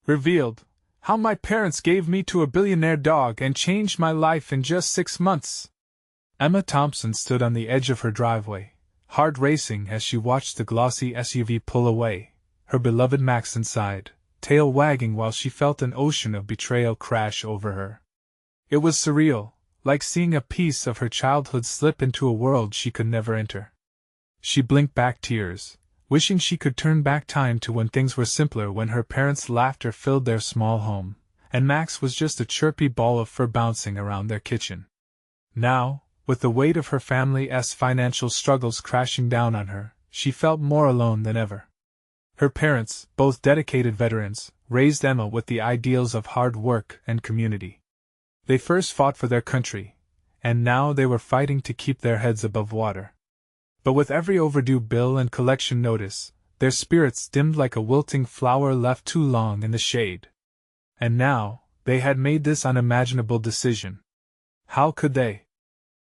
Revealed how my parents gave me to a billionaire dog and changed my life in just 6 months. Emma Thompson stood on the edge of her driveway, heart racing as she watched the glossy SUV pull away, her beloved Max inside, tail wagging while she felt an ocean of betrayal crash over her. It was surreal, like seeing a piece of her childhood slip into a world she could never enter. She blinked back tears, wishing she could turn back time to when things were simpler, when her parents' laughter filled their small home, and Max was just a chirpy ball of fur bouncing around their kitchen. Now, with the weight of her family's financial struggles crashing down on her, she felt more alone than ever. Her parents, both dedicated veterans, raised Emma with the ideals of hard work and community. They first fought for their country, and now they were fighting to keep their heads above water. But with every overdue bill and collection notice, their spirits dimmed like a wilting flower left too long in the shade. And now, they had made this unimaginable decision. How could they?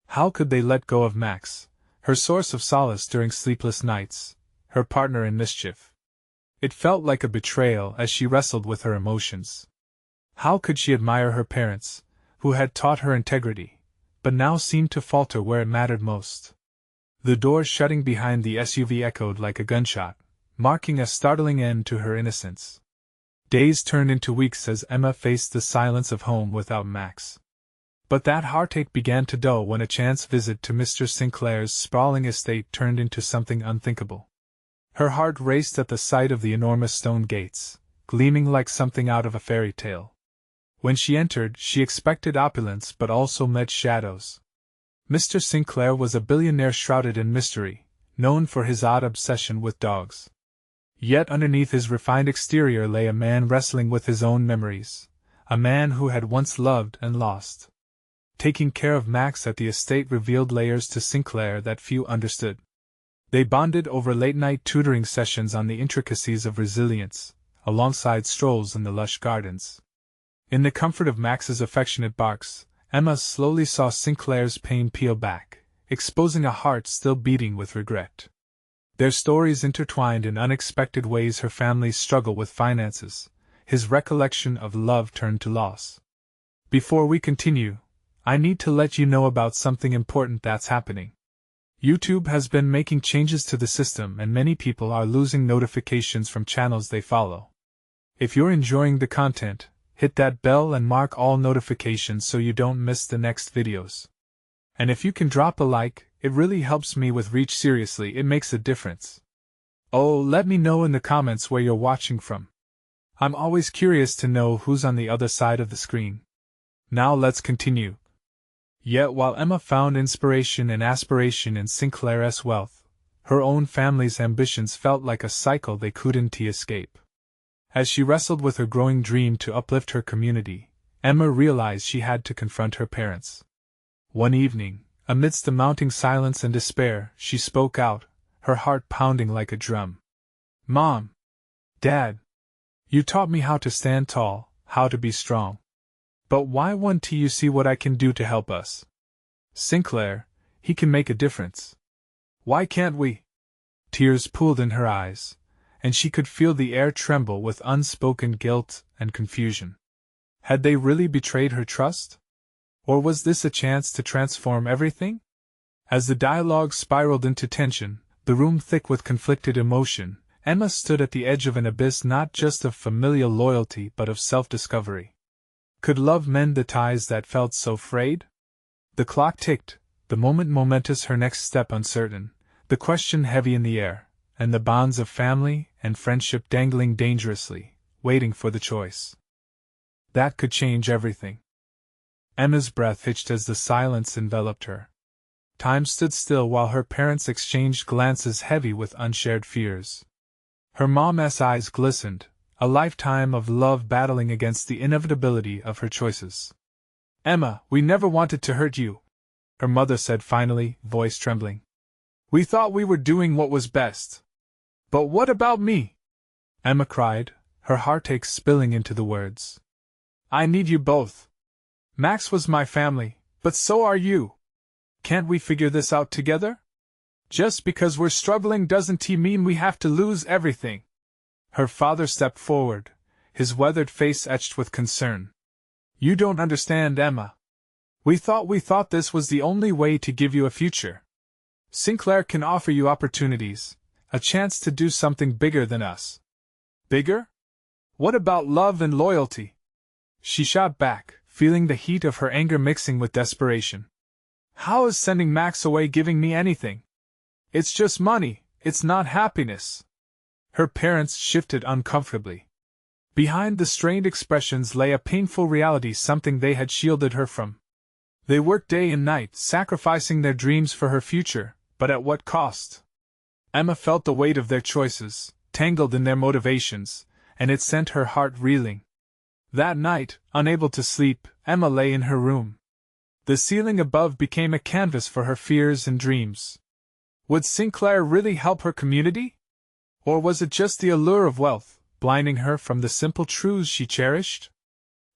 How could they let go of Max, her source of solace during sleepless nights, her partner in mischief? It felt like a betrayal as she wrestled with her emotions. How could she admire her parents, who had taught her integrity, but now seemed to falter where it mattered most? The door shutting behind the SUV echoed like a gunshot, marking a startling end to her innocence. Days turned into weeks as Emma faced the silence of home without Max. But that heartache began to dull when a chance visit to Mr. Sinclair's sprawling estate turned into something unthinkable. Her heart raced at the sight of the enormous stone gates, gleaming like something out of a fairy tale. When she entered, she expected opulence but also met shadows. Mr. Sinclair was a billionaire shrouded in mystery, known for his odd obsession with dogs. Yet underneath his refined exterior lay a man wrestling with his own memories, a man who had once loved and lost. Taking care of Max at the estate revealed layers to Sinclair that few understood. They bonded over late-night tutoring sessions on the intricacies of resilience, alongside strolls in the lush gardens. In the comfort of Max's affectionate barks, Emma slowly saw Sinclair's pain peel back, exposing a heart still beating with regret. Their stories intertwined in unexpected ways: her family's struggle with finances, his recollection of love turned to loss. Before we continue, I need to let you know about something important that's happening. YouTube has been making changes to the system and many people are losing notifications from channels they follow. If you're enjoying the content, hit that bell and mark all notifications so you don't miss the next videos. And if you can drop a like, it really helps me with reach. Seriously, it makes a difference. Oh, let me know in the comments where you're watching from. I'm always curious to know who's on the other side of the screen. Now let's continue. Yet while Emma found inspiration and aspiration in Sinclair's wealth, her own family's ambitions felt like a cycle they couldn't escape. As she wrestled with her growing dream to uplift her community, Emma realized she had to confront her parents. One evening, amidst the mounting silence and despair, she spoke out, her heart pounding like a drum. "Mom! Dad! You taught me how to stand tall, how to be strong. But why won't you see what I can do to help us? Sinclair, he can make a difference. Why can't we?" Tears pooled in her eyes, and she could feel the air tremble with unspoken guilt and confusion. Had they really betrayed her trust? Or was this a chance to transform everything? As the dialogue spiraled into tension, the room thick with conflicted emotion, Emma stood at the edge of an abyss not just of familial loyalty but of self-discovery. Could love mend the ties that felt so frayed? The clock ticked, the moment momentous, her next step uncertain, the question heavy in the air, and the bonds of family and friendship dangling dangerously, waiting for the choice. That could change everything. Emma's breath hitched as the silence enveloped her. Time stood still while her parents exchanged glances heavy with unshared fears. Her mom's eyes glistened, a lifetime of love battling against the inevitability of her choices. "Emma, we never wanted to hurt you," her mother said finally, voice trembling. "We thought we were doing what was best." "But what about me?" Emma cried, her heartache spilling into the words. "I need you both. Max was my family, but so are you. Can't we figure this out together? Just because we're struggling doesn't mean we have to lose everything." Her father stepped forward, his weathered face etched with concern. You don't understand, Emma. We thought this was the only way to give you a future. Sinclair can offer you opportunities, a chance to do something bigger than us. Bigger? What about love and loyalty? She shot back, feeling the heat of her anger mixing with desperation. How is sending Max away giving me anything? It's just money, it's not happiness. Her parents shifted uncomfortably. Behind the strained expressions lay a painful reality, something they had shielded her from. They worked day and night, sacrificing their dreams for her future, but at what cost? Emma felt the weight of their choices, tangled in their motivations, and it sent her heart reeling. That night, unable to sleep, Emma lay in her room. The ceiling above became a canvas for her fears and dreams. Would Sinclair really help her community? Or was it just the allure of wealth, blinding her from the simple truths she cherished?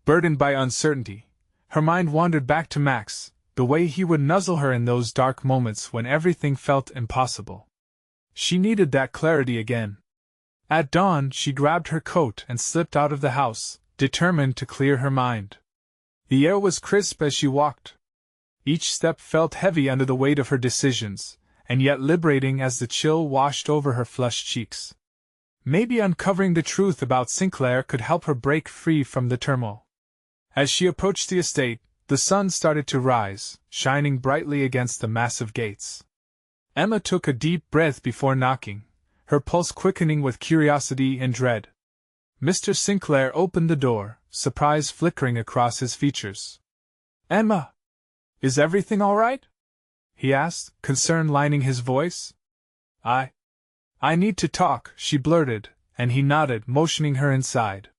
Burdened by uncertainty, her mind wandered back to Max, the way he would nuzzle her in those dark moments when everything felt impossible. She needed that clarity again. At dawn, she grabbed her coat and slipped out of the house, determined to clear her mind. The air was crisp as she walked. Each step felt heavy under the weight of her decisions, and yet liberating as the chill washed over her flushed cheeks. Maybe uncovering the truth about Sinclair could help her break free from the turmoil. As she approached the estate, the sun started to rise, shining brightly against the massive gates. Emma took a deep breath before knocking, her pulse quickening with curiosity and dread. Mr. Sinclair opened the door, surprise flickering across his features. "Emma! Is everything all right?" he asked, concern lining his voice. I need to talk," she blurted, and he nodded, motioning her inside.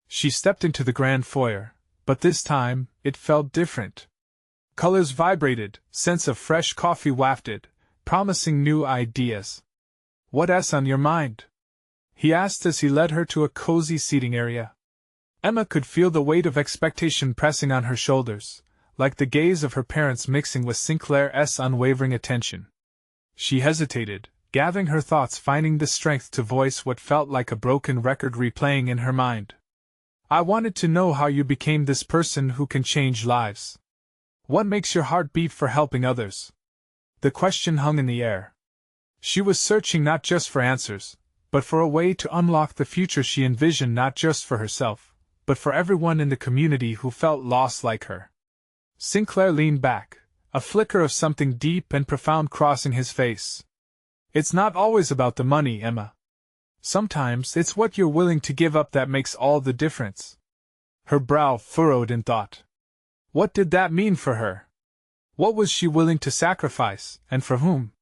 She stepped into the grand foyer, but this time, it felt different. Colors vibrated, scents of fresh coffee wafted, promising new ideas. "What's on your mind?" he asked as he led her to a cozy seating area. Emma could feel the weight of expectation pressing on her shoulders, like the gaze of her parents mixing with Sinclair's unwavering attention. She hesitated, gathering her thoughts, finding the strength to voice what felt like a broken record replaying in her mind. "I wanted to know how you became this person who can change lives. What makes your heart beat for helping others?" The question hung in the air. She was searching not just for answers, but for a way to unlock the future she envisioned, not just for herself, but for everyone in the community who felt lost like her. Sinclair leaned back, a flicker of something deep and profound crossing his face. "It's not always about the money, Emma. Sometimes it's what you're willing to give up that makes all the difference." Her brow furrowed in thought. What did that mean for her? What was she willing to sacrifice, and for whom?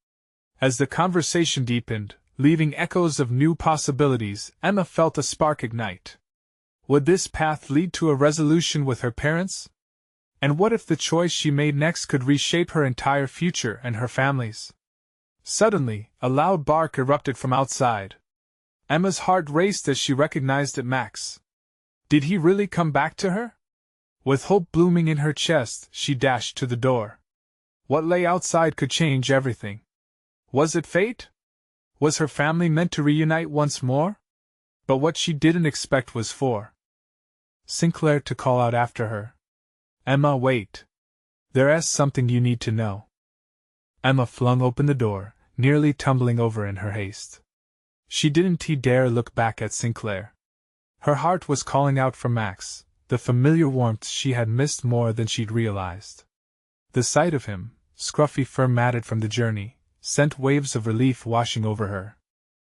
As the conversation deepened, leaving echoes of new possibilities, Emma felt a spark ignite. Would this path lead to a resolution with her parents? And what if the choice she made next could reshape her entire future and her family's? Suddenly, a loud bark erupted from outside. Emma's heart raced as she recognized it. Max. Did he really come back to her? With hope blooming in her chest, she dashed to the door. What lay outside could change everything. Was it fate? Was her family meant to reunite once more? But what she didn't expect was for Sinclair to call out after her. "Emma, wait. There's something you need to know." Emma flung open the door, nearly tumbling over in her haste. She didn't dare look back at Sinclair. Her heart was calling out for Max, the familiar warmth she had missed more than she'd realized. The sight of him, scruffy fur matted from the journey, sent waves of relief washing over her.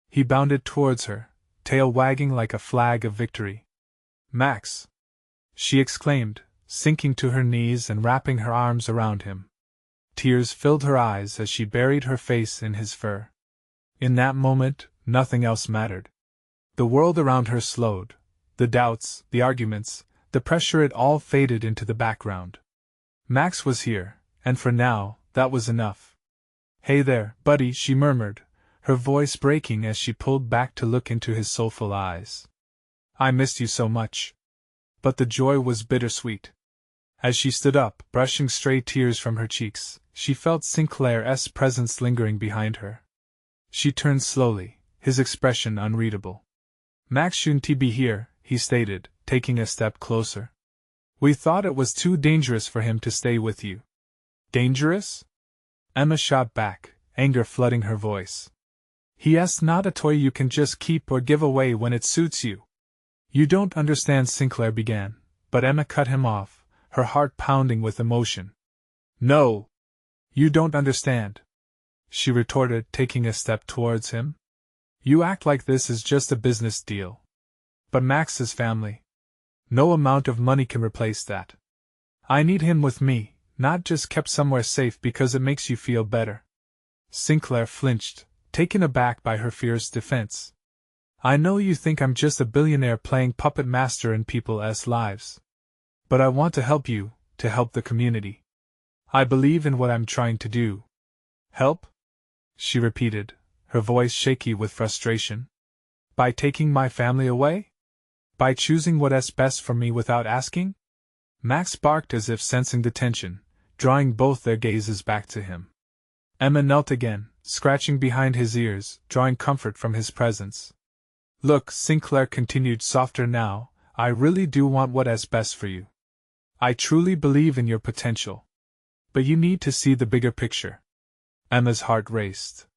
He bounded towards her, tail wagging like a flag of victory. "Max!" she exclaimed, sinking to her knees and wrapping her arms around him. Tears filled her eyes as she buried her face in his fur. In that moment, nothing else mattered. The world around her slowed. The doubts, the arguments, the pressure, it all faded into the background. Max was here, and for now, that was enough. "Hey there, buddy," she murmured, her voice breaking as she pulled back to look into his soulful eyes. "I missed you so much." But the joy was bittersweet. As she stood up, brushing stray tears from her cheeks, she felt Sinclair's presence lingering behind her. She turned slowly, his expression unreadable. "Max shouldn't be here," he stated, taking a step closer. We thought it was too dangerous for him to stay with you. Dangerous? Emma shot back, anger flooding her voice. He not a toy you can just keep or give away when it suits you. You don't understand, Sinclair began, but Emma cut him off, her heart pounding with emotion. No! You don't understand, she retorted, taking a step towards him. You act like this is just a business deal. But Max is family. No amount of money can replace that. I need him with me, not just kept somewhere safe because it makes you feel better. Sinclair flinched, taken aback by her fierce defense. I know you think I'm just a billionaire playing puppet master in people's lives. But I want to help you, to help the community. I believe in what I'm trying to do. Help? She repeated, her voice shaky with frustration. By taking my family away? By choosing what's best for me without asking? Max barked as if sensing the tension, drawing both their gazes back to him. Emma knelt again, scratching behind his ears, drawing comfort from his presence. Look, Sinclair continued softer now, I really do want what's best for you. I truly believe in your potential. But you need to see the bigger picture. Emma's heart raced.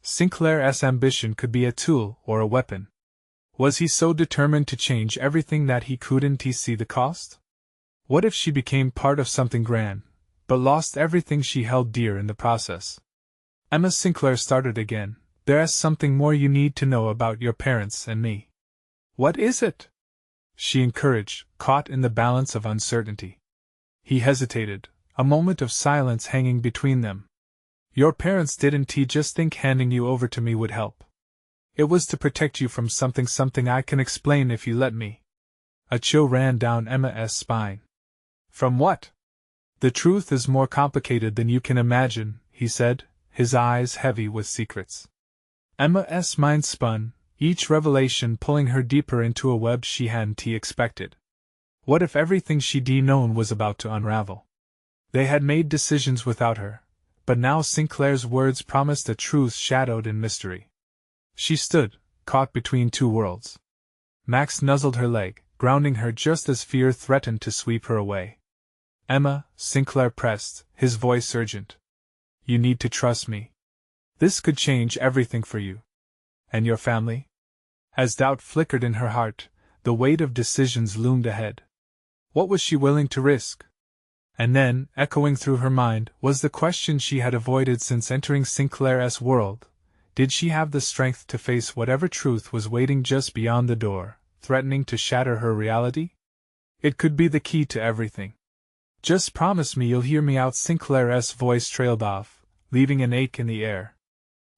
Sinclair's ambition could be a tool or a weapon. Was he so determined to change everything that he couldn't see the cost? What if she became part of something grand, but lost everything she held dear in the process? Emma Sinclair started again. There's something more you need to know about your parents and me. What is it? She encouraged, caught in the balance of uncertainty. He hesitated, a moment of silence hanging between them. Your parents didn't just think handing you over to me would help. It was to protect you from something I can explain if you let me. A chill ran down Emma's spine. From what? The truth is more complicated than you can imagine, he said, his eyes heavy with secrets. Emma's mind spun, each revelation pulling her deeper into a web she hadn't expected. What if everything she'd known was about to unravel? They had made decisions without her, but now Sinclair's words promised a truth shadowed in mystery. She stood, caught between two worlds. Max nuzzled her leg, grounding her just as fear threatened to sweep her away. Emma, Sinclair pressed, his voice urgent. You need to trust me. This could change everything for you. And your family? As doubt flickered in her heart, the weight of decisions loomed ahead. What was she willing to risk? And then, echoing through her mind, was the question she had avoided since entering Sinclair's world. Did she have the strength to face whatever truth was waiting just beyond the door, threatening to shatter her reality? It could be the key to everything. Just promise me you'll hear me out, Sinclair's voice trailed off, leaving an ache in the air.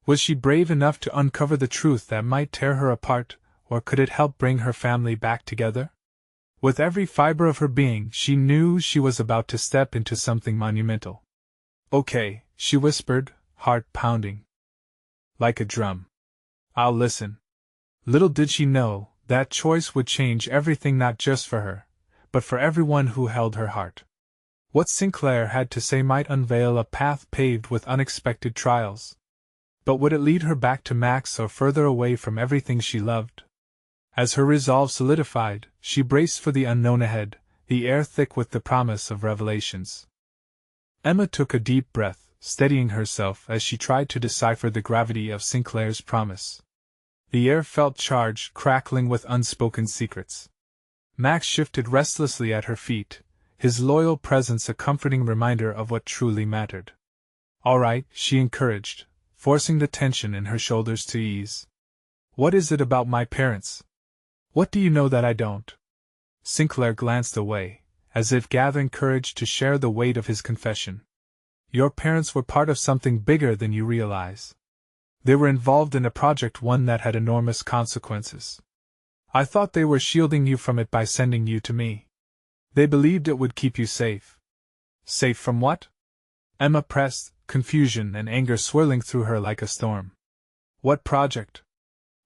Was she brave enough to uncover the truth that might tear her apart, or could it help bring her family back together? With every fiber of her being, she knew she was about to step into something monumental. Okay, she whispered, heart pounding like a drum. I'll listen. Little did she know, that choice would change everything, not just for her, but for everyone who held her heart. What Sinclair had to say might unveil a path paved with unexpected trials. But would it lead her back to Max or further away from everything she loved? As her resolve solidified, she braced for the unknown ahead, the air thick with the promise of revelations. Emma took a deep breath, steadying herself as she tried to decipher the gravity of Sinclair's promise. The air felt charged, crackling with unspoken secrets. Max shifted restlessly at her feet, his loyal presence a comforting reminder of what truly mattered. All right, she encouraged, forcing the tension in her shoulders to ease. What is it about my parents? What do you know that I don't? Sinclair glanced away, as if gathering courage to share the weight of his confession. Your parents were part of something bigger than you realize. They were involved in a project, one that had enormous consequences. I thought they were shielding you from it by sending you to me. They believed it would keep you safe. Safe from what? Emma pressed, confusion and anger swirling through her like a storm. What project?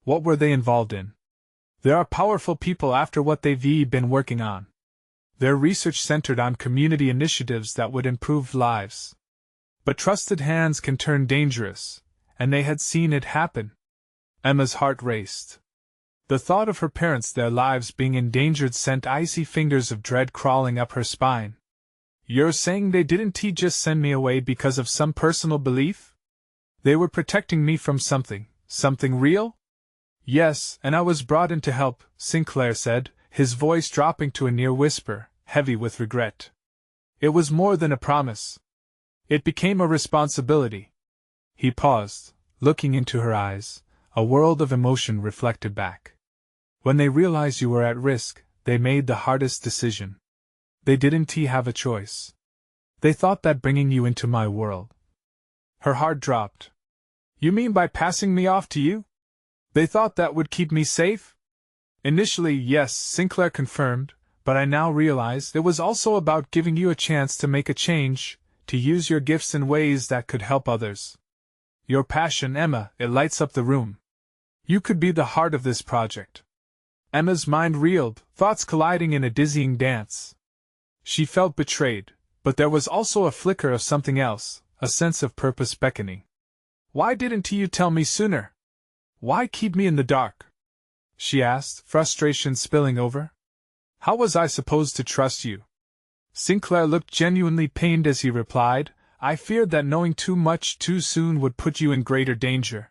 What were they involved in? There are powerful people after what they've been working on. Their research centered on community initiatives that would improve lives. But trusted hands can turn dangerous, and they had seen it happen. Emma's heart raced. The thought of her parents, their lives being endangered, sent icy fingers of dread crawling up her spine. You're saying they didn't just send me away because of some personal belief? They were protecting me from something real? Yes, and I was brought in to help, Sinclair said, his voice dropping to a near whisper, heavy with regret. It was more than a promise. It became a responsibility. He paused, looking into her eyes, a world of emotion reflected back. When they realized you were at risk, they made the hardest decision. They didn't have a choice. They thought that bringing you into my world. Her heart dropped. You mean by passing me off to you? They thought that would keep me safe? Initially, yes, Sinclair confirmed, but I now realize it was also about giving you a chance to make a change, to use your gifts in ways that could help others. Your passion, Emma, it lights up the room. You could be the heart of this project. Emma's mind reeled, thoughts colliding in a dizzying dance. She felt betrayed, but there was also a flicker of something else, a sense of purpose beckoning. Why didn't you tell me sooner? Why keep me in the dark? She asked, frustration spilling over. How was I supposed to trust you? Sinclair looked genuinely pained as he replied, I feared that knowing too much too soon would put you in greater danger.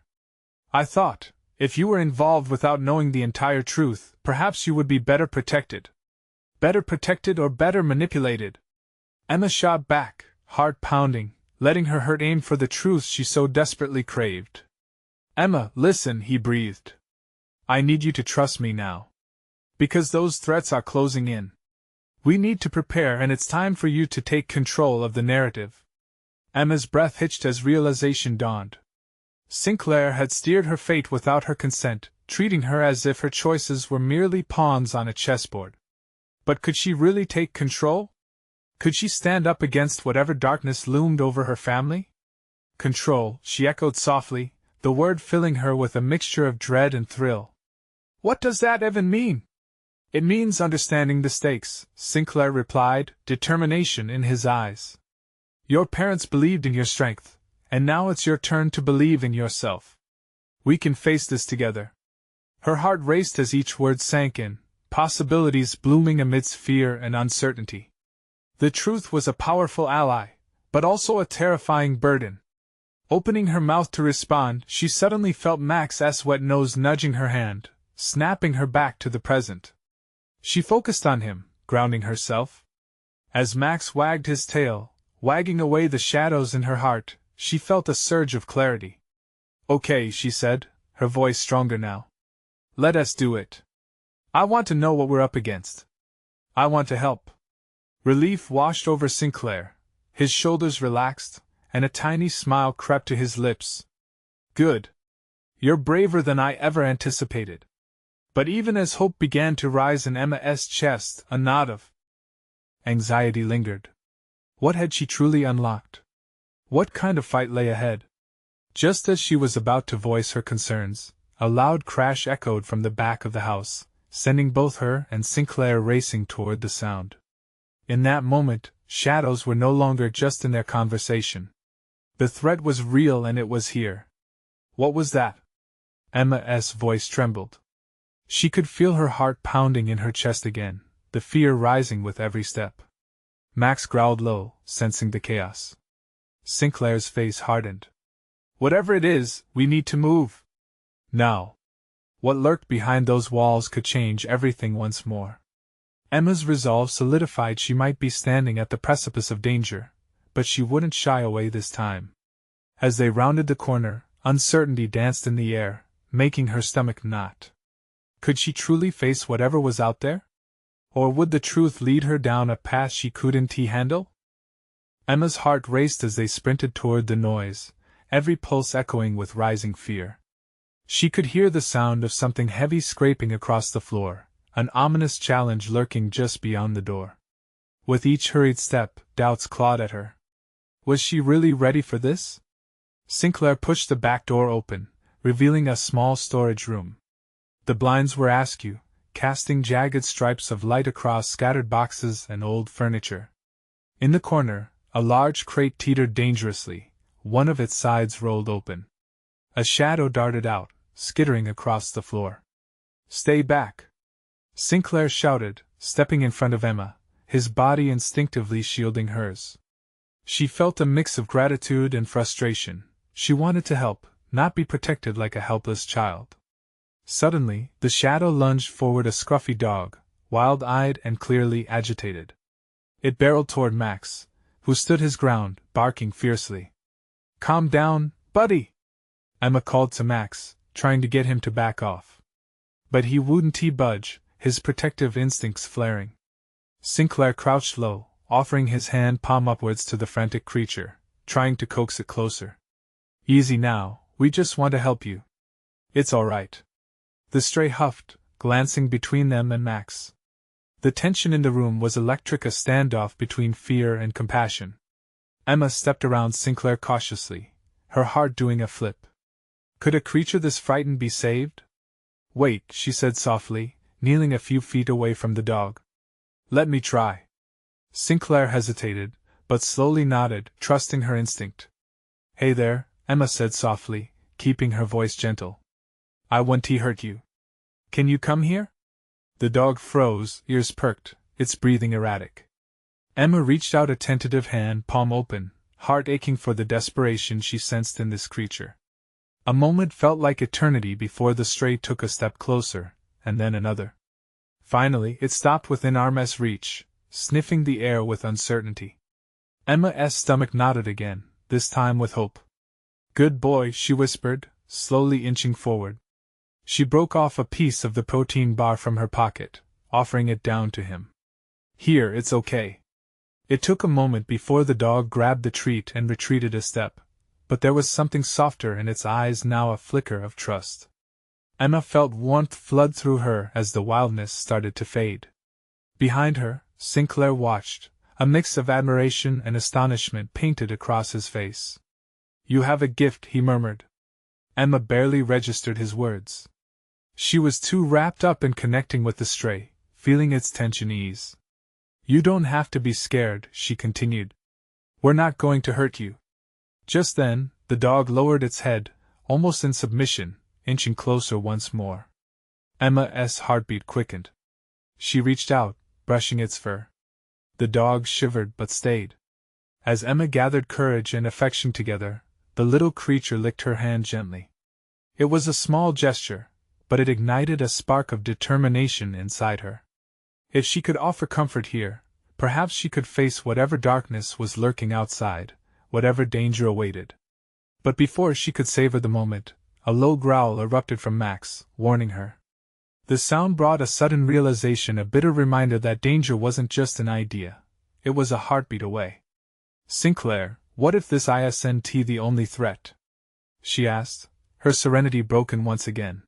I thought, if you were involved without knowing the entire truth, perhaps you would be better protected. Better protected or better manipulated? Emma shot back, heart pounding, letting her hurt aim for the truth she so desperately craved. Emma, listen, he breathed. I need you to trust me now. Because those threats are closing in. We need to prepare, and it's time for you to take control of the narrative. Emma's breath hitched as realization dawned. Sinclair had steered her fate without her consent, treating her as if her choices were merely pawns on a chessboard. But could she really take control? Could she stand up against whatever darkness loomed over her family? Control, she echoed softly, the word filling her with a mixture of dread and thrill. What does that even mean? It means understanding the stakes, Sinclair replied, determination in his eyes. Your parents believed in your strength, and now it's your turn to believe in yourself. We can face this together. Her heart raced as each word sank in, possibilities blooming amidst fear and uncertainty. The truth was a powerful ally, but also a terrifying burden. Opening her mouth to respond, she suddenly felt Max's wet nose nudging her hand, snapping her back to the present. She focused on him, grounding herself. As Max wagged his tail, wagging away the shadows in her heart, she felt a surge of clarity. Okay, she said, her voice stronger now. Let us do it. I want to know what we're up against. I want to help. Relief washed over Sinclair. His shoulders relaxed, and a tiny smile crept to his lips. Good. You're braver than I ever anticipated. But even as hope began to rise in Emma's chest, a knot of anxiety lingered. What had she truly unlocked? What kind of fight lay ahead? Just as she was about to voice her concerns, a loud crash echoed from the back of the house, sending both her and Sinclair racing toward the sound. In that moment, shadows were no longer just in their conversation. The threat was real, and it was here. What was that? Emma's voice trembled. She could feel her heart pounding in her chest again, the fear rising with every step. Max growled low, sensing the chaos. Sinclair's face hardened. Whatever it is, we need to move. Now. What lurked behind those walls could change everything once more. Emma's resolve solidified. She might be standing at the precipice of danger, but she wouldn't shy away this time. As they rounded the corner, uncertainty danced in the air, making her stomach knot. Could she truly face whatever was out there? Or would the truth lead her down a path she couldn't handle? Emma's heart raced as they sprinted toward the noise, every pulse echoing with rising fear. She could hear the sound of something heavy scraping across the floor, an ominous challenge lurking just beyond the door. With each hurried step, doubts clawed at her. Was she really ready for this? Sinclair pushed the back door open, revealing a small storage room. The blinds were askew, casting jagged stripes of light across scattered boxes and old furniture. In the corner, a large crate teetered dangerously, one of its sides rolled open. A shadow darted out, skittering across the floor. Stay back! Sinclair shouted, stepping in front of Emma, his body instinctively shielding hers. She felt a mix of gratitude and frustration. She wanted to help, not be protected like a helpless child. Suddenly, the shadow lunged forward, a scruffy dog, wild-eyed and clearly agitated. It barreled toward Max, who stood his ground, barking fiercely. Calm down, buddy! Emma called to Max, trying to get him to back off. But he wouldn't budge, his protective instincts flaring. Sinclair crouched low, offering his hand palm upwards to the frantic creature, trying to coax it closer. Easy now, we just want to help you. It's all right. The stray huffed, glancing between them and Max. The tension in the room was electric, a standoff between fear and compassion. Emma stepped around Sinclair cautiously, her heart doing a flip. Could a creature this frightened be saved? Wait, she said softly, kneeling a few feet away from the dog. Let me try. Sinclair hesitated, but slowly nodded, trusting her instinct. Hey there, Emma said softly, keeping her voice gentle. I won't hurt you. Can you come here? The dog froze, ears perked, its breathing erratic. Emma reached out a tentative hand, palm open, heart aching for the desperation she sensed in this creature. A moment felt like eternity before the stray took a step closer, and then another. Finally, it stopped within arm's reach, sniffing the air with uncertainty. Emma's stomach nodded again, this time with hope. Good boy, she whispered, slowly inching forward. She broke off a piece of the protein bar from her pocket, offering it down to him. Here, it's okay. It took a moment before the dog grabbed the treat and retreated a step, but there was something softer in its eyes now, a flicker of trust. Emma felt warmth flood through her as the wildness started to fade. Behind her, Sinclair watched, a mix of admiration and astonishment painted across his face. You have a gift, he murmured. Emma barely registered his words. She was too wrapped up in connecting with the stray, feeling its tension ease. You don't have to be scared, she continued. We're not going to hurt you. Just then, the dog lowered its head, almost in submission, inching closer once more. Emma's heartbeat quickened. She reached out, brushing its fur. The dog shivered but stayed. As Emma gathered courage and affection together, the little creature licked her hand gently. It was a small gesture, but it ignited a spark of determination inside her. If she could offer comfort here, perhaps she could face whatever darkness was lurking outside, whatever danger awaited. But before she could savor the moment, a low growl erupted from Max, warning her. The sound brought a sudden realization, a bitter reminder that danger wasn't just an idea, it was a heartbeat away. Sinclair, what if this isn't the only threat? She asked, her serenity broken once again.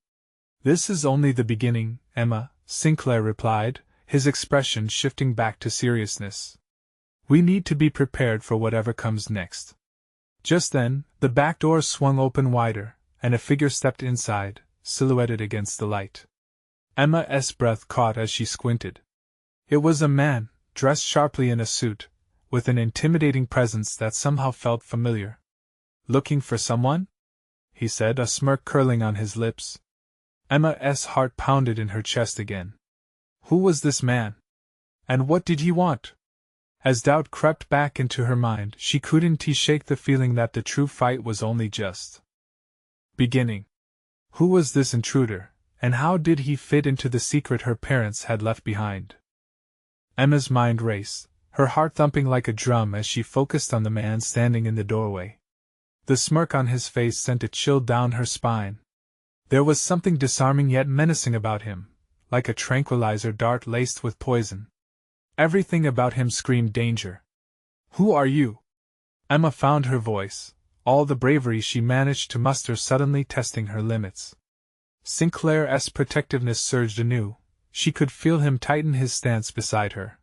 This is only the beginning, Emma, Sinclair replied, his expression shifting back to seriousness. We need to be prepared for whatever comes next. Just then, the back door swung open wider, and a figure stepped inside, silhouetted against the light. Emma's breath caught as she squinted. It was a man, dressed sharply in a suit, with an intimidating presence that somehow felt familiar. Looking for someone? He said, a smirk curling on his lips. Emma's heart pounded in her chest again. Who was this man? And what did he want? As doubt crept back into her mind, she couldn't shake the feeling that the true fight was only just beginning. Who was this intruder, and how did he fit into the secret her parents had left behind? Emma's mind raced, her heart thumping like a drum as she focused on the man standing in the doorway. The smirk on his face sent a chill down her spine. There was something disarming yet menacing about him, like a tranquilizer dart laced with poison. Everything about him screamed danger. Who are you? Emma found her voice, all the bravery she managed to muster suddenly testing her limits. Sinclair's protectiveness surged anew. She could feel him tighten his stance beside her.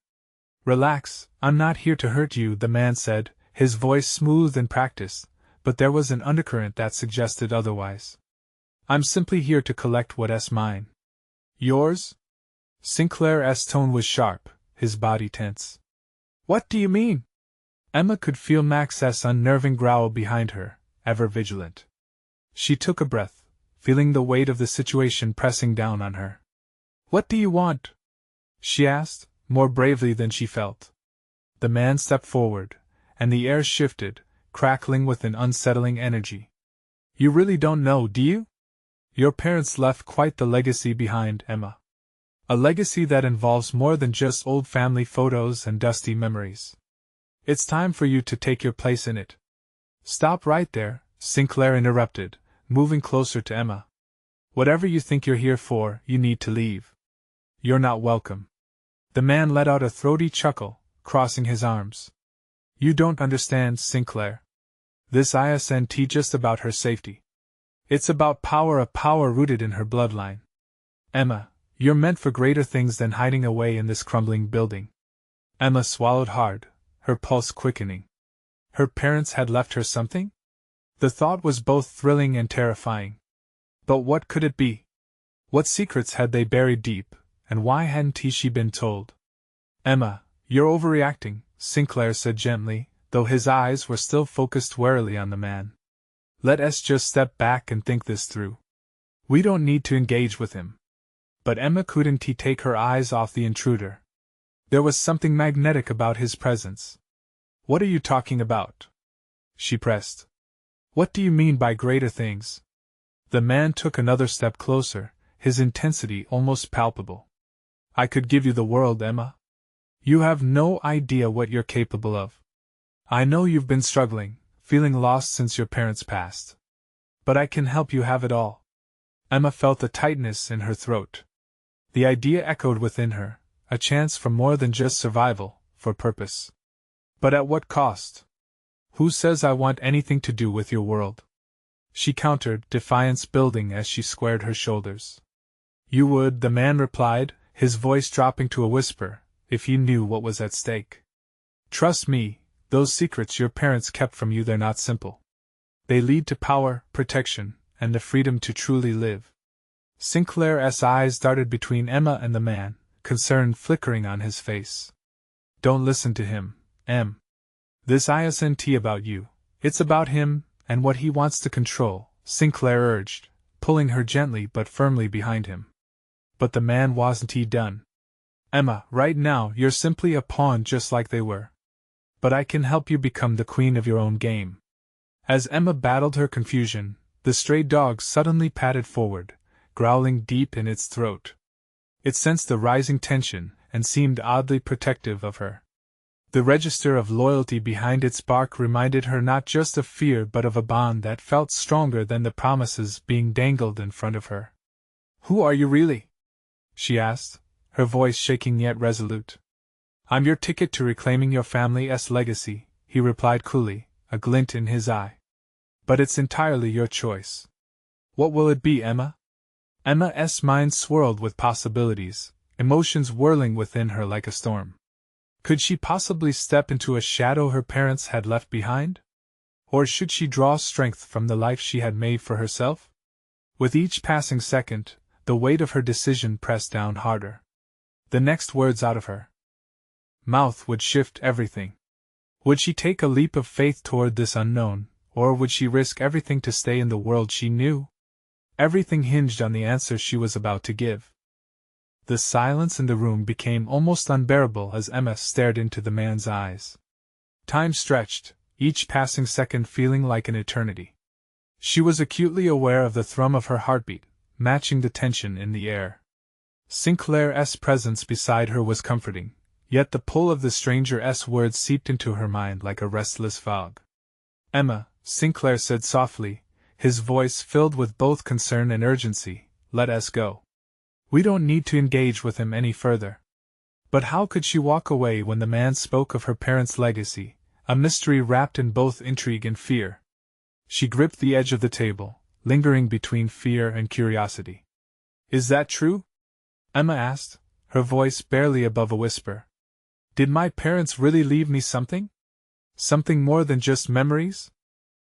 Relax, I'm not here to hurt you, the man said, his voice smooth and practiced, but there was an undercurrent that suggested otherwise. I'm simply here to collect what's mine. Yours? Sinclair's tone was sharp, his body tense. What do you mean? Emma could feel Max's unnerving growl behind her, ever vigilant. She took a breath, feeling the weight of the situation pressing down on her. What do you want? She asked, more bravely than she felt. The man stepped forward, and the air shifted, crackling with an unsettling energy. You really don't know, do you? Your parents left quite the legacy behind, Emma. A legacy that involves more than just old family photos and dusty memories. It's time for you to take your place in it. Stop right there, Sinclair interrupted, moving closer to Emma. Whatever you think you're here for, you need to leave. You're not welcome. The man let out a throaty chuckle, crossing his arms. You don't understand, Sinclair. This isn't just about her safety. It's about power, a power rooted in her bloodline. Emma, you're meant for greater things than hiding away in this crumbling building. Emma swallowed hard, her pulse quickening. Her parents had left her something? The thought was both thrilling and terrifying. But what could it be? What secrets had they buried deep, and why hadn't she been told? Emma, you're overreacting, Sinclair said gently, though his eyes were still focused warily on the man. Let us just step back and think this through. We don't need to engage with him. But Emma couldn't take her eyes off the intruder. There was something magnetic about his presence. What are you talking about? She pressed. What do you mean by greater things? The man took another step closer, his intensity almost palpable. I could give you the world, Emma. You have no idea what you're capable of. I know you've been struggling, feeling lost since your parents passed. But I can help you have it all. Emma felt the tightness in her throat. The idea echoed within her, a chance for more than just survival, for purpose. But at what cost? Who says I want anything to do with your world? She countered, defiance building as she squared her shoulders. You would, the man replied, his voice dropping to a whisper, if you knew what was at stake. Trust me, those secrets your parents kept from you, they're not simple. They lead to power, protection, and the freedom to truly live. Sinclair's eyes darted between Emma and the man, concern flickering on his face. Don't listen to him, Em. This isn't about you, it's about him, and what he wants to control, Sinclair urged, pulling her gently but firmly behind him. But the man wasn't done. Emma, right now you're simply a pawn just like they were. But I can help you become the queen of your own game. As Emma battled her confusion, the stray dog suddenly padded forward, growling deep in its throat. It sensed the rising tension and seemed oddly protective of her. The register of loyalty behind its bark reminded her not just of fear but of a bond that felt stronger than the promises being dangled in front of her. Who are you really? She asked, her voice shaking yet resolute. I'm your ticket to reclaiming your family's legacy, he replied coolly, a glint in his eye. But it's entirely your choice. What will it be, Emma? Emma's mind swirled with possibilities, emotions whirling within her like a storm. Could she possibly step into a shadow her parents had left behind? Or should she draw strength from the life she had made for herself? With each passing second, the weight of her decision pressed down harder. The next words out of her mouth would shift everything. Would she take a leap of faith toward this unknown, or would she risk everything to stay in the world she knew? Everything hinged on the answer she was about to give. The silence in the room became almost unbearable as Emma stared into the man's eyes. Time stretched, each passing second feeling like an eternity. She was acutely aware of the thrum of her heartbeat, matching the tension in the air. Sinclair's presence beside her was comforting, yet the pull of the stranger's words seeped into her mind like a restless fog. Emma, Sinclair said softly, his voice filled with both concern and urgency, let us go. We don't need to engage with him any further. But how could she walk away when the man spoke of her parents' legacy, a mystery wrapped in both intrigue and fear? She gripped the edge of the table, lingering between fear and curiosity. Is that true? Emma asked, her voice barely above a whisper. Did my parents really leave me something? Something more than just memories?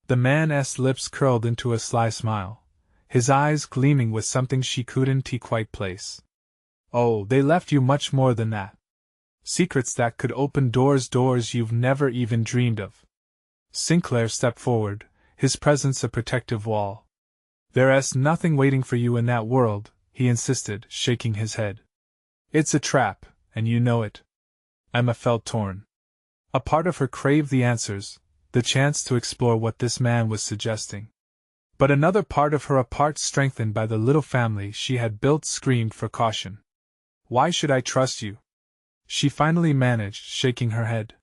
The man's lips curled into a sly smile, his eyes gleaming with something she couldn't quite place. Oh, they left you much more than that. Secrets that could open doors you've never even dreamed of. Sinclair stepped forward, his presence a protective wall. There's nothing waiting for you in that world, he insisted, shaking his head. It's a trap, and you know it. Emma felt torn. A part of her craved the answers, the chance to explore what this man was suggesting. But another part of her, a part strengthened by the little family she had built, screamed for caution. Why should I trust you? She finally managed, shaking her head.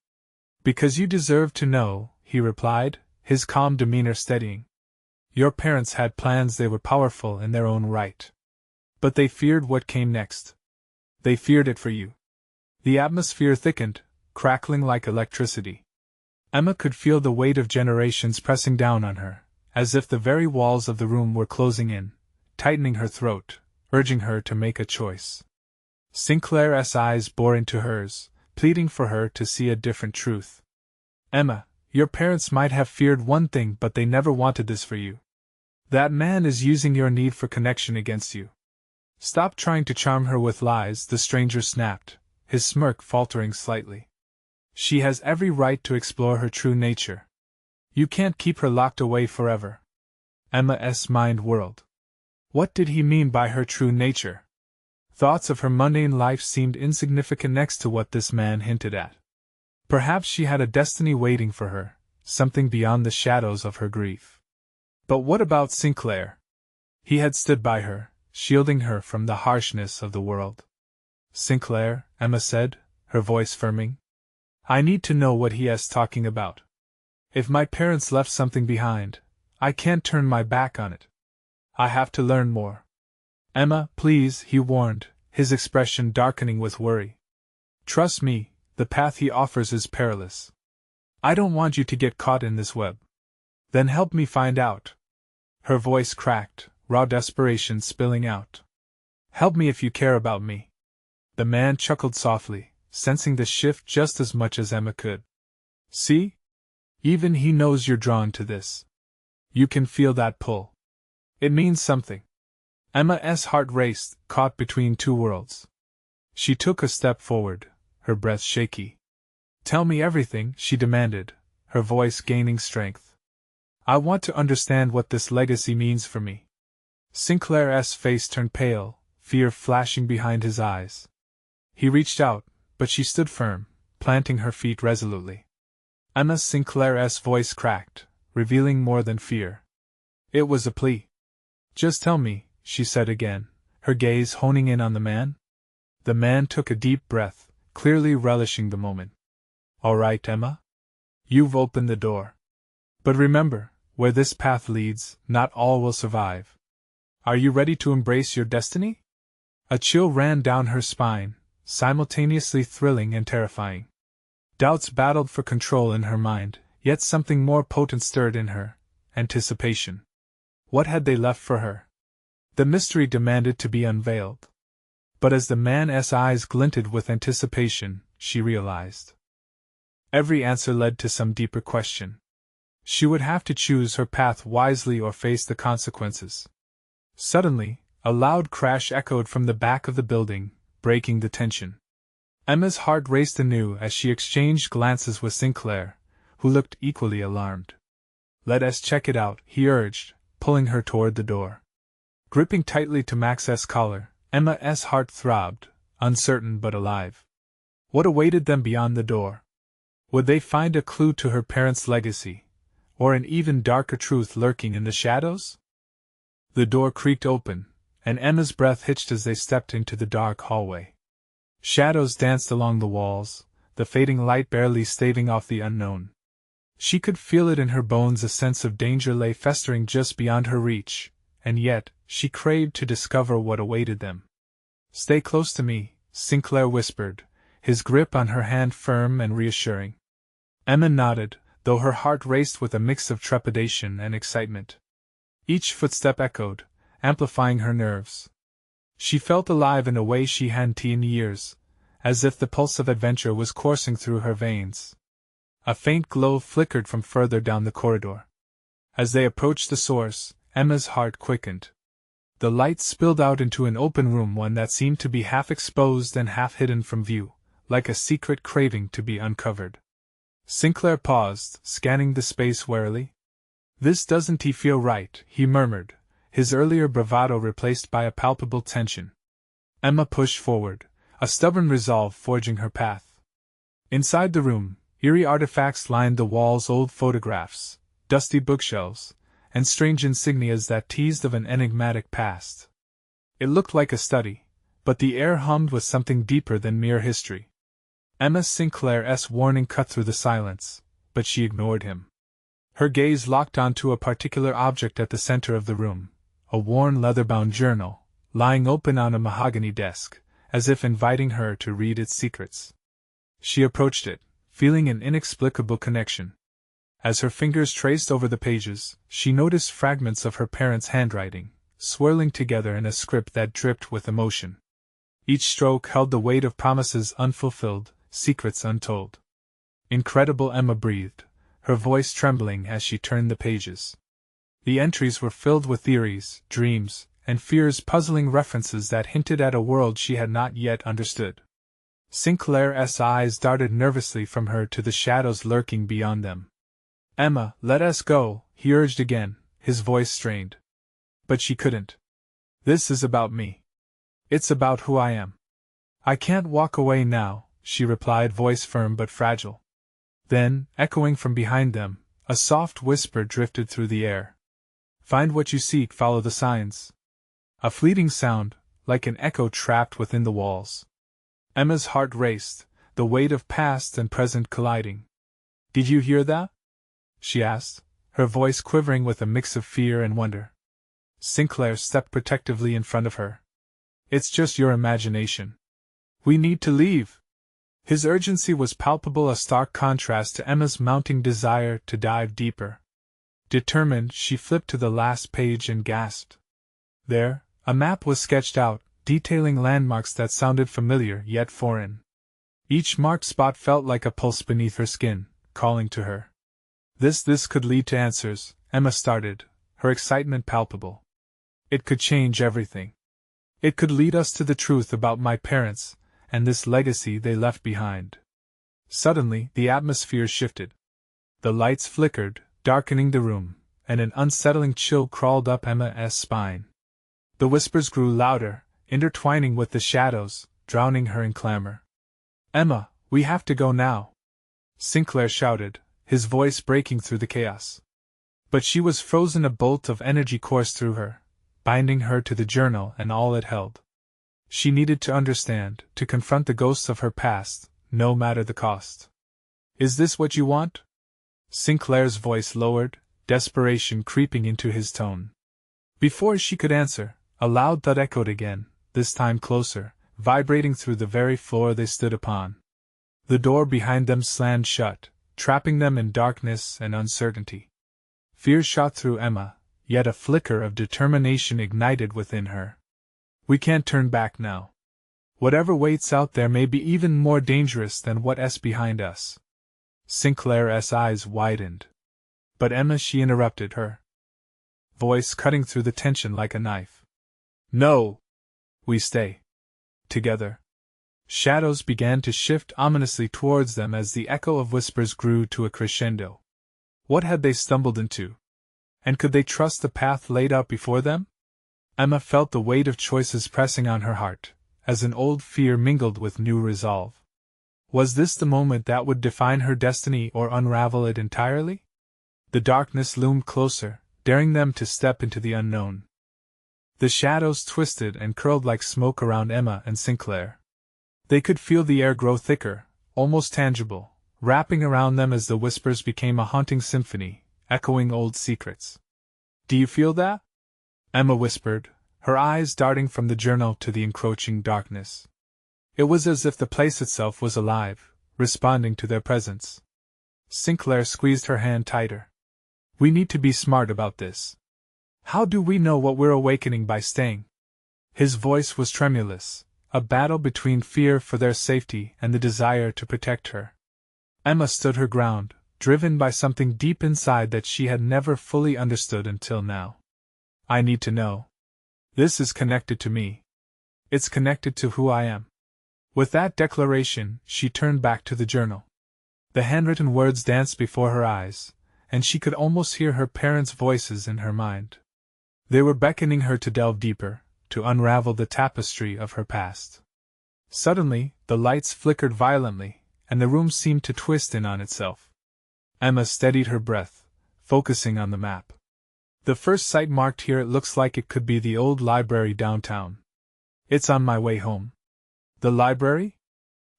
Because you deserve to know, he replied, his calm demeanor steadying. Your parents had plans, they were powerful in their own right. But they feared what came next. They feared it for you. The atmosphere thickened, crackling like electricity. Emma could feel the weight of generations pressing down on her, as if the very walls of the room were closing in, tightening her throat, urging her to make a choice. Sinclair's eyes bore into hers, pleading for her to see a different truth. Emma, your parents might have feared one thing, but they never wanted this for you. That man is using your need for connection against you. Stop trying to charm her with lies, the stranger snapped, his smirk faltering slightly. She has every right to explore her true nature. You can't keep her locked away forever. Emma's mind whirled. What did he mean by her true nature? Thoughts of her mundane life seemed insignificant next to what this man hinted at. Perhaps she had a destiny waiting for her, something beyond the shadows of her grief. But what about Sinclair? He had stood by her, shielding her from the harshness of the world. Sinclair, Emma said, her voice firming. I need to know what he is talking about. If my parents left something behind, I can't turn my back on it. I have to learn more. Emma, please, he warned, his expression darkening with worry. Trust me, the path he offers is perilous. I don't want you to get caught in this web. Then help me find out. Her voice cracked, raw desperation spilling out. Help me if you care about me. The man chuckled softly, sensing the shift just as much as Emma could. See? Even he knows you're drawn to this. You can feel that pull. It means something. Emma's heart raced, caught between two worlds. She took a step forward, her breath shaky. Tell me everything, she demanded, her voice gaining strength. I want to understand what this legacy means for me. Sinclair's face turned pale, fear flashing behind his eyes. He reached out, but she stood firm, planting her feet resolutely. Emma Sinclair's voice cracked, revealing more than fear. It was a plea. Just tell me, she said again, her gaze honing in on the man. The man took a deep breath, clearly relishing the moment. All right, Emma? You've opened the door. But remember, where this path leads, not all will survive. Are you ready to embrace your destiny? A chill ran down her spine, simultaneously thrilling and terrifying. Doubts battled for control in her mind, yet something more potent stirred in her: anticipation. What had they left for her? The mystery demanded to be unveiled. But as the man's eyes glinted with anticipation, she realized. Every answer led to some deeper question. She would have to choose her path wisely or face the consequences. Suddenly, a loud crash echoed from the back of the building, breaking the tension. Emma's heart raced anew as she exchanged glances with Sinclair, who looked equally alarmed. Let us check it out, he urged, pulling her toward the door. Gripping tightly to Max's collar, Emma's heart throbbed, uncertain but alive. What awaited them beyond the door? Would they find a clue to her parents' legacy, or an even darker truth lurking in the shadows? The door creaked open, and Emma's breath hitched as they stepped into the dark hallway. Shadows danced along the walls, the fading light barely staving off the unknown. She could feel it in her bones, a sense of danger lay festering just beyond her reach, and yet, she craved to discover what awaited them. Stay close to me, Sinclair whispered, his grip on her hand firm and reassuring. Emma nodded, though her heart raced with a mix of trepidation and excitement. Each footstep echoed, amplifying her nerves. She felt alive in a way she hadn't in years, as if the pulse of adventure was coursing through her veins. A faint glow flickered from further down the corridor. As they approached the source, Emma's heart quickened. The light spilled out into an open room, one that seemed to be half exposed and half hidden from view, like a secret craving to be uncovered. Sinclair paused, scanning the space warily. This doesn't feel right, he murmured, his earlier bravado replaced by a palpable tension. Emma pushed forward, a stubborn resolve forging her path. Inside the room, eerie artifacts lined the walls, old photographs, dusty bookshelves, and strange insignias that teased of an enigmatic past. It looked like a study, but the air hummed with something deeper than mere history. Emma Sinclair's warning cut through the silence, but she ignored him. Her gaze locked onto a particular object at the center of the room, a worn leather-bound journal, lying open on a mahogany desk, as if inviting her to read its secrets. She approached it, feeling an inexplicable connection. As her fingers traced over the pages, she noticed fragments of her parents' handwriting, swirling together in a script that dripped with emotion. Each stroke held the weight of promises unfulfilled, secrets untold. Incredible, Emma breathed, her voice trembling as she turned the pages. The entries were filled with theories, dreams, and fears, puzzling references that hinted at a world she had not yet understood. Sinclair's eyes darted nervously from her to the shadows lurking beyond them. "Emma, let us go," he urged again, his voice strained. But she couldn't. "This is about me. It's about who I am. I can't walk away now," she replied, voice firm but fragile. Then, echoing from behind them, a soft whisper drifted through the air. "Find what you seek, follow the signs." A fleeting sound, like an echo trapped within the walls. Emma's heart raced, the weight of past and present colliding. "Did you hear that?" she asked, her voice quivering with a mix of fear and wonder. Sinclair stepped protectively in front of her. "It's just your imagination. We need to leave." His urgency was palpable, a stark contrast to Emma's mounting desire to dive deeper. Determined, she flipped to the last page and gasped. There, a map was sketched out, detailing landmarks that sounded familiar yet foreign. Each marked spot felt like a pulse beneath her skin, calling to her. This could lead to answers, Emma started, her excitement palpable. It could change everything. It could lead us to the truth about my parents, and this legacy they left behind. Suddenly, the atmosphere shifted. The lights flickered, darkening the room, and an unsettling chill crawled up Emma's spine. The whispers grew louder, intertwining with the shadows, drowning her in clamor. "Emma, we have to go now!" Sinclair shouted, his voice breaking through the chaos. But she was frozen, a bolt of energy coursed through her, binding her to the journal and all it held. She needed to understand, to confront the ghosts of her past, no matter the cost. "Is this what you want?" Sinclair's voice lowered, desperation creeping into his tone. Before she could answer, a loud thud echoed again, this time closer, vibrating through the very floor they stood upon. The door behind them slammed shut, trapping them in darkness and uncertainty. Fear shot through Emma, yet a flicker of determination ignited within her. "We can't turn back now. Whatever waits out there may be even more dangerous than what's behind us." Sinclair's eyes widened. "But Emma," she interrupted her, voice cutting through the tension like a knife. "No! We stay. Together." Shadows began to shift ominously towards them as the echo of whispers grew to a crescendo. What had they stumbled into? And could they trust the path laid out before them? Emma felt the weight of choices pressing on her heart, as an old fear mingled with new resolve. Was this the moment that would define her destiny or unravel it entirely? The darkness loomed closer, daring them to step into the unknown. The shadows twisted and curled like smoke around Emma and Sinclair. They could feel the air grow thicker, almost tangible, wrapping around them as the whispers became a haunting symphony, echoing old secrets. "Do you feel that?" Emma whispered, her eyes darting from the journal to the encroaching darkness. It was as if the place itself was alive, responding to their presence. Sinclair squeezed her hand tighter. "We need to be smart about this. How do we know what we're awakening by staying?" His voice was tremulous, a battle between fear for their safety and the desire to protect her. Emma stood her ground, driven by something deep inside that she had never fully understood until now. "I need to know. This is connected to me. It's connected to who I am." With that declaration, she turned back to the journal. The handwritten words danced before her eyes, and she could almost hear her parents' voices in her mind. They were beckoning her to delve deeper, to unravel the tapestry of her past. Suddenly, the lights flickered violently, and the room seemed to twist in on itself. Emma steadied her breath, focusing on the map. The first site marked here, it looks like it could be the old library downtown. It's on my way home. The library?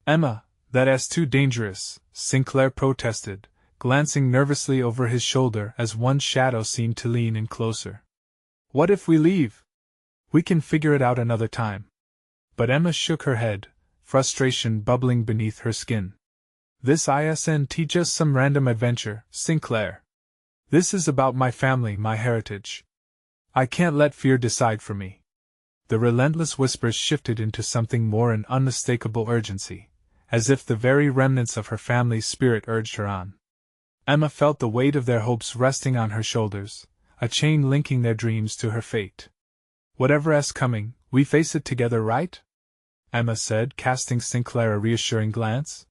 Emma, that's too dangerous, Sinclair protested, glancing nervously over his shoulder as one shadow seemed to lean in closer. What if we leave? We can figure it out another time. But Emma shook her head, frustration bubbling beneath her skin. This isn't just some random adventure, Sinclair. This is about my family, my heritage. I can't let fear decide for me. The relentless whispers shifted into something more, an unmistakable urgency, as if the very remnants of her family's spirit urged her on. Emma felt the weight of their hopes resting on her shoulders, a chain linking their dreams to her fate. Whatever's coming, we face it together, right? Emma said, casting Sinclair a reassuring glance.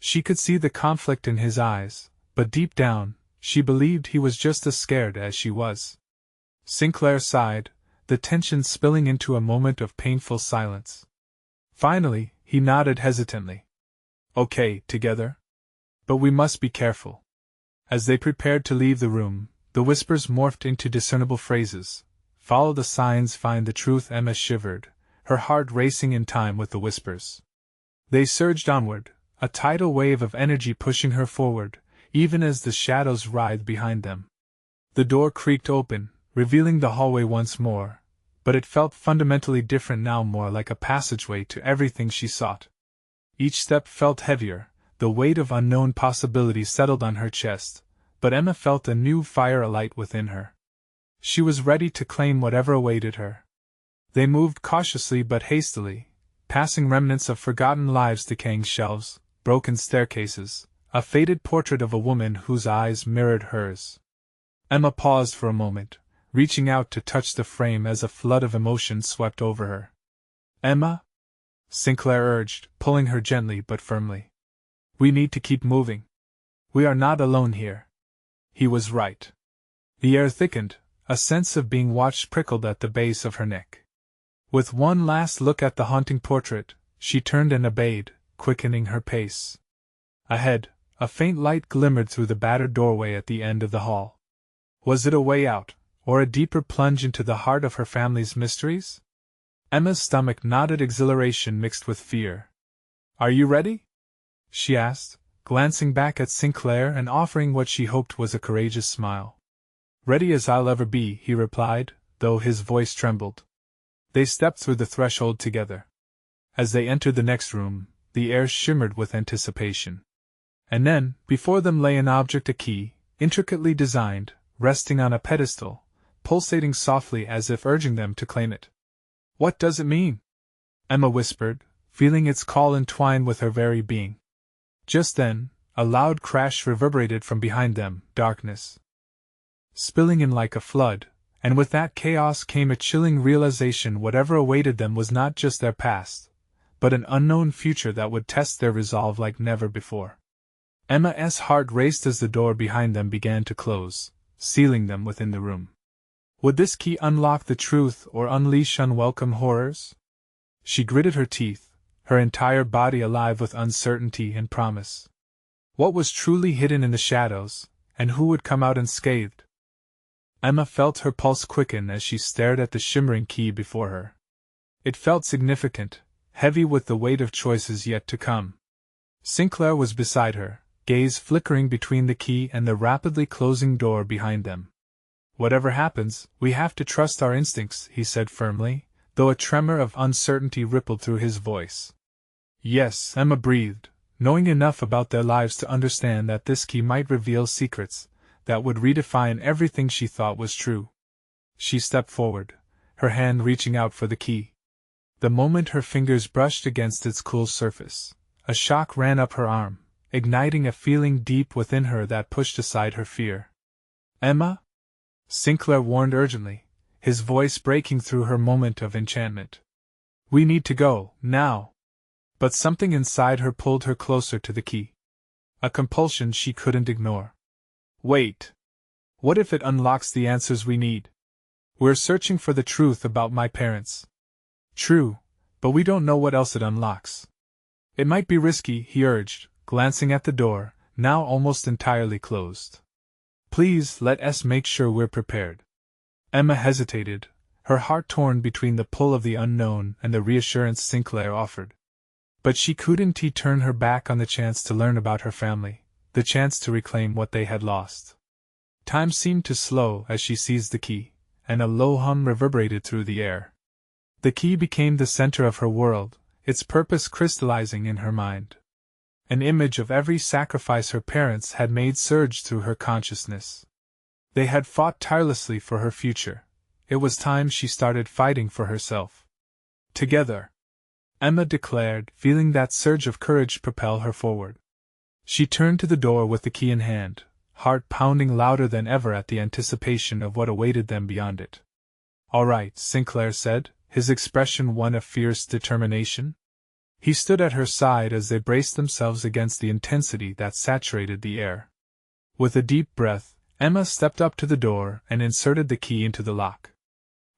She could see the conflict in his eyes, but deep down, she believed he was just as scared as she was. Sinclair sighed, the tension spilling into a moment of painful silence. Finally, he nodded hesitantly. Okay, together? But we must be careful. As they prepared to leave the room, the whispers morphed into discernible phrases. Follow the signs, find the truth. Emma shivered, her heart racing in time with the whispers. They surged onward, a tidal wave of energy pushing her forward, even as the shadows writhed behind them. The door creaked open, revealing the hallway once more, but it felt fundamentally different now, more like a passageway to everything she sought. Each step felt heavier, the weight of unknown possibilities settled on her chest, but Emma felt a new fire alight within her. She was ready to claim whatever awaited her. They moved cautiously but hastily, passing remnants of forgotten lives, decaying shelves, broken staircases, a faded portrait of a woman whose eyes mirrored hers. Emma paused for a moment, reaching out to touch the frame as a flood of emotion swept over her. Emma? Sinclair urged, pulling her gently but firmly. We need to keep moving. We are not alone here. He was right. The air thickened, a sense of being watched prickled at the base of her neck. With one last look at the haunting portrait, she turned and obeyed, quickening her pace. Ahead, a faint light glimmered through the battered doorway at the end of the hall. Was it a way out, or a deeper plunge into the heart of her family's mysteries? Emma's stomach nodded, exhilaration mixed with fear. Are you ready? She asked, glancing back at Sinclair and offering what she hoped was a courageous smile. Ready as I'll ever be, he replied, though his voice trembled. They stepped through the threshold together. As they entered the next room, the air shimmered with anticipation. And then, before them lay an object, a key, intricately designed, resting on a pedestal, pulsating softly as if urging them to claim it. What does it mean? Emma whispered, feeling its call entwine with her very being. Just then, a loud crash reverberated from behind them, darkness spilling in like a flood, and with that chaos came a chilling realization whatever awaited them was not just their past, but an unknown future that would test their resolve like never before. Emma's heart raced as the door behind them began to close, sealing them within the room. Would this key unlock the truth or unleash unwelcome horrors? She gritted her teeth, her entire body alive with uncertainty and promise. What was truly hidden in the shadows, and who would come out unscathed? Emma felt her pulse quicken as she stared at the shimmering key before her. It felt significant, heavy with the weight of choices yet to come. Sinclair was beside her, gaze flickering between the key and the rapidly closing door behind them. Whatever happens, we have to trust our instincts, he said firmly, though a tremor of uncertainty rippled through his voice. Yes, Emma breathed, knowing enough about their lives to understand that this key might reveal secrets that would redefine everything she thought was true. She stepped forward, her hand reaching out for the key. The moment her fingers brushed against its cool surface, a shock ran up her arm, igniting a feeling deep within her that pushed aside her fear. Emma? Sinclair warned urgently, his voice breaking through her moment of enchantment. We need to go, now. But something inside her pulled her closer to the key. A compulsion she couldn't ignore. Wait. What if it unlocks the answers we need? We're searching for the truth about my parents. True, but we don't know what else it unlocks. It might be risky, he urged, glancing at the door, now almost entirely closed. Please let us make sure we're prepared. Emma hesitated, her heart torn between the pull of the unknown and the reassurance Sinclair offered. But she couldn't turn her back on the chance to learn about her family, the chance to reclaim what they had lost. Time seemed to slow as she seized the key, and a low hum reverberated through the air. The key became the center of her world, its purpose crystallizing in her mind. An image of every sacrifice her parents had made surged through her consciousness. They had fought tirelessly for her future. It was time she started fighting for herself. Together, Emma declared, feeling that surge of courage propel her forward. She turned to the door with the key in hand, heart pounding louder than ever at the anticipation of what awaited them beyond it. All right, Sinclair said, his expression one of fierce determination. He stood at her side as they braced themselves against the intensity that saturated the air. With a deep breath, Emma stepped up to the door and inserted the key into the lock.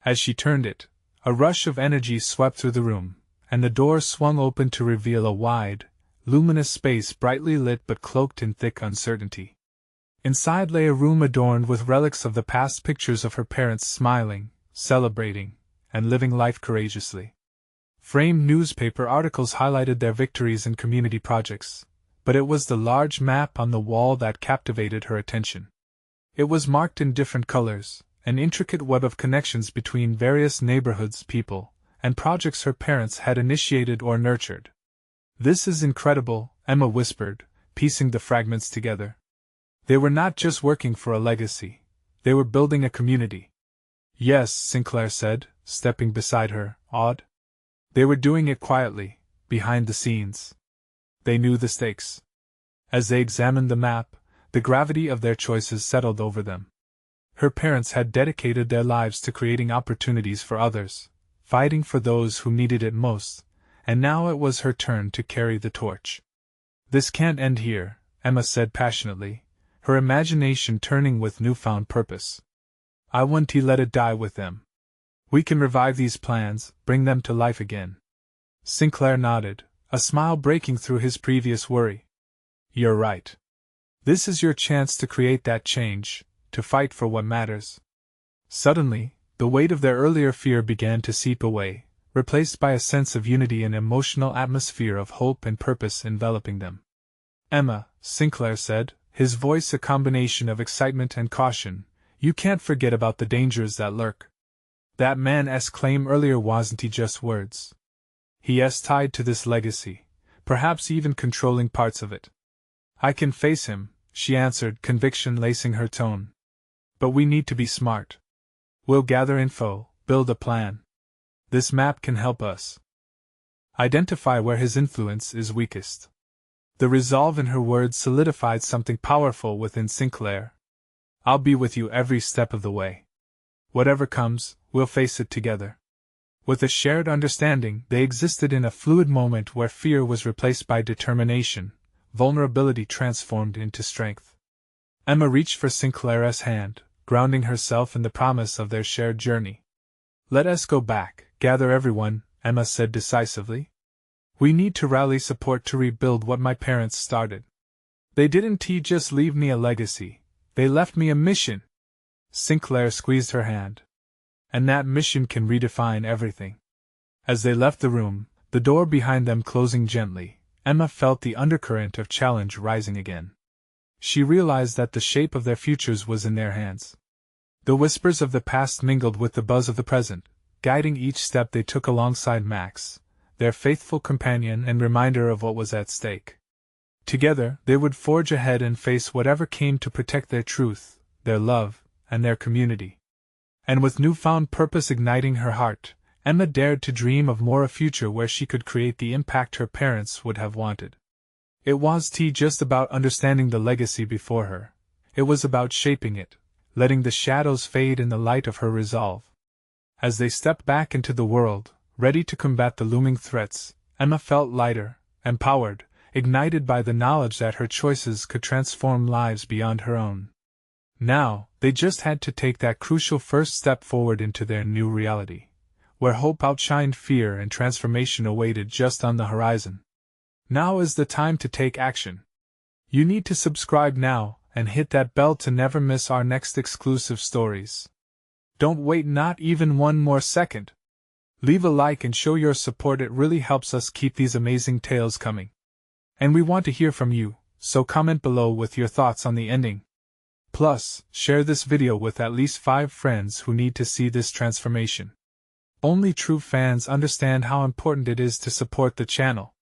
As she turned it, a rush of energy swept through the room, and the door swung open to reveal a wide, luminous space brightly lit but cloaked in thick uncertainty. Inside lay a room adorned with relics of the past, pictures of her parents smiling, celebrating, and living life courageously. Framed newspaper articles highlighted their victories and community projects, but it was the large map on the wall that captivated her attention. It was marked in different colors, an intricate web of connections between various neighborhoods, people, and projects her parents had initiated or nurtured. This is incredible, Emma whispered, piecing the fragments together. They were not just working for a legacy, they were building a community. Yes, Sinclair said, stepping beside her, awed. They were doing it quietly, behind the scenes. They knew the stakes. As they examined the map, the gravity of their choices settled over them. Her parents had dedicated their lives to creating opportunities for others, fighting for those who needed it most, and now it was her turn to carry the torch. This can't end here, Emma said passionately, her imagination turning with newfound purpose. I won't let it die with them. We can revive these plans, bring them to life again. Sinclair nodded, a smile breaking through his previous worry. You're right. This is your chance to create that change, to fight for what matters. Suddenly, the weight of their earlier fear began to seep away, replaced by a sense of unity and emotional atmosphere of hope and purpose enveloping them. Emma, Sinclair said, his voice a combination of excitement and caution, you can't forget about the dangers that lurk. That man's claim earlier wasn't just words. He's tied to this legacy, perhaps even controlling parts of it. I can face him, she answered, conviction lacing her tone. But we need to be smart. We'll gather info, build a plan. This map can help us identify where his influence is weakest. The resolve in her words solidified something powerful within Sinclair. I'll be with you every step of the way. Whatever comes, we'll face it together. With a shared understanding, they existed in a fluid moment where fear was replaced by determination, vulnerability transformed into strength. Emma reached for Sinclair's hand, grounding herself in the promise of their shared journey. Let us go back, gather everyone, Emma said decisively. We need to rally support to rebuild what my parents started. They didn't just leave me a legacy, they left me a mission. Sinclair squeezed her hand. And that mission can redefine everything. As they left the room, the door behind them closing gently, Emma felt the undercurrent of challenge rising again. She realized that the shape of their futures was in their hands. The whispers of the past mingled with the buzz of the present, guiding each step they took alongside Max, their faithful companion and reminder of what was at stake. Together, they would forge ahead and face whatever came to protect their truth, their love, and their community. And with newfound purpose igniting her heart, Emma dared to dream of a future where she could create the impact her parents would have wanted. It wasn't just about understanding the legacy before her. It was about shaping it, letting the shadows fade in the light of her resolve. As they stepped back into the world, ready to combat the looming threats, Emma felt lighter, empowered, ignited by the knowledge that her choices could transform lives beyond her own. Now, they just had to take that crucial first step forward into their new reality, where hope outshined fear and transformation awaited just on the horizon. Now is the time to take action. You need to subscribe now and hit that bell to never miss our next exclusive stories. Don't wait not even one more second. Leave a like and show your support, it really helps us keep these amazing tales coming. And we want to hear from you, so comment below with your thoughts on the ending. Plus, share this video with at least 5 friends who need to see this transformation. Only true fans understand how important it is to support the channel.